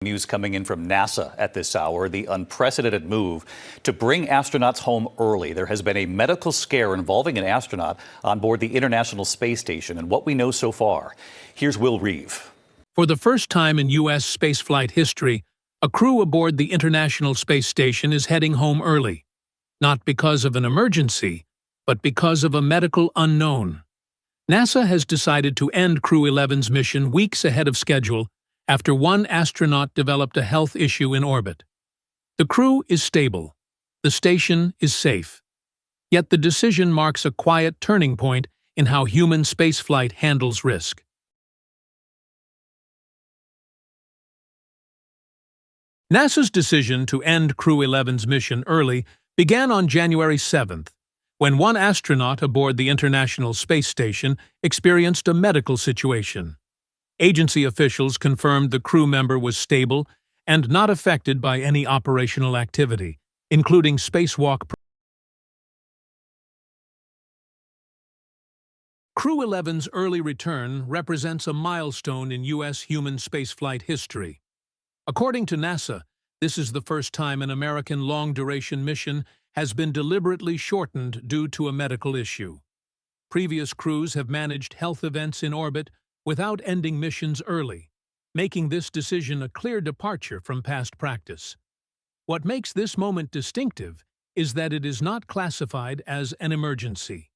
News coming in from NASA at this hour, the unprecedented move to bring astronauts home early. There has been a medical scare involving an astronaut on board the International Space Station and what we know so far. Here's Will Reeve. For the first time in U.S. spaceflight history, a crew aboard the International Space Station is heading home early, not because of an emergency, but because of a medical unknown. NASA has decided to end Crew 11's mission weeks ahead of schedule after one astronaut developed a health issue in orbit. The crew is stable. The station is safe. Yet the decision marks a quiet turning point in how human spaceflight handles risk. NASA's decision to end Crew 11's mission early began on January 7th, when one astronaut aboard the International Space Station experienced a medical situation. Agency officials confirmed the crew member was stable and not affected by any operational activity, including spacewalk. Crew 11's early return represents a milestone in U.S. human spaceflight history. According to NASA, this is the first time an American long-duration mission has been deliberately shortened due to a medical issue. Previous crews have managed health events in orbit without ending missions early, making this decision a clear departure from past practice. What makes this moment distinctive is that it is not classified as an emergency.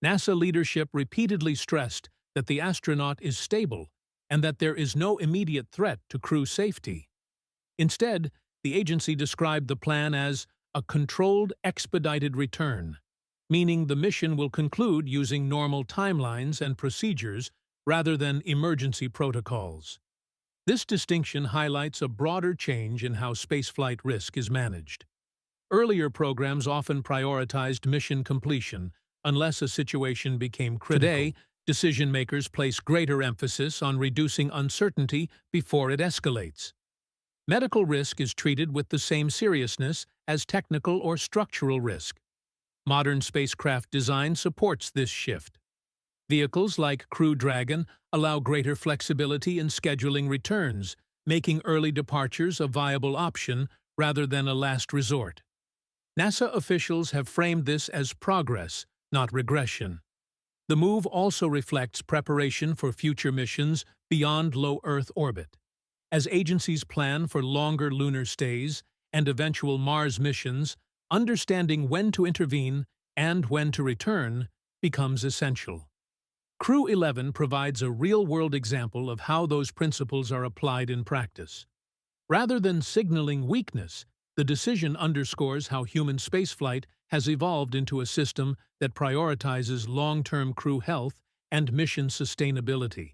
NASA leadership repeatedly stressed that the astronaut is stable and that there is no immediate threat to crew safety. Instead, the agency described the plan as a controlled, expedited return, meaning the mission will conclude using normal timelines and procedures rather than emergency protocols. This distinction highlights a broader change in how spaceflight risk is managed. Earlier programs often prioritized mission completion unless a situation became critical. Today, decision-makers place greater emphasis on reducing uncertainty before it escalates. Medical risk is treated with the same seriousness as technical or structural risk. Modern spacecraft design supports this shift. Vehicles like Crew Dragon allow greater flexibility in scheduling returns, making early departures a viable option rather than a last resort. NASA officials have framed this as progress, not regression. The move also reflects preparation for future missions beyond low Earth orbit. As agencies plan for longer lunar stays and eventual Mars missions, understanding when to intervene and when to return becomes essential. Crew 11 provides a real-world example of how those principles are applied in practice. Rather than signaling weakness, the decision underscores how human spaceflight has evolved into a system that prioritizes long-term crew health and mission sustainability.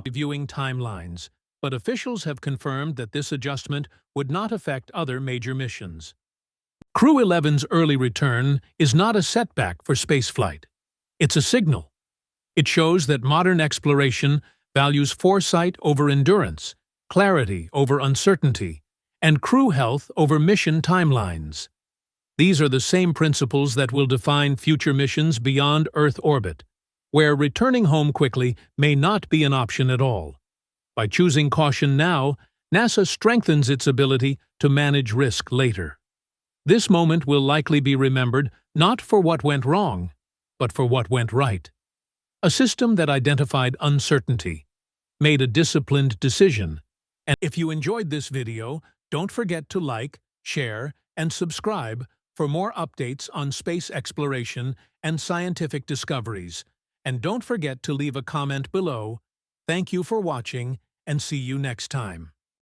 Reviewing timelines, but officials have confirmed that this adjustment would not affect other major missions. Crew 11's early return is not a setback for spaceflight. It's a signal. It shows that modern exploration values foresight over endurance, clarity over uncertainty, and crew health over mission timelines. These are the same principles that will define future missions beyond Earth orbit, where returning home quickly may not be an option at all. By choosing caution now, NASA strengthens its ability to manage risk later. This moment will likely be remembered not for what went wrong, but for what went right. A system that identified uncertainty, made a disciplined decision. And if you enjoyed this video, don't forget to like, share, and subscribe for more updates on space exploration and scientific discoveries. And don't forget to leave a comment below. Thank you for watching, and see you next time.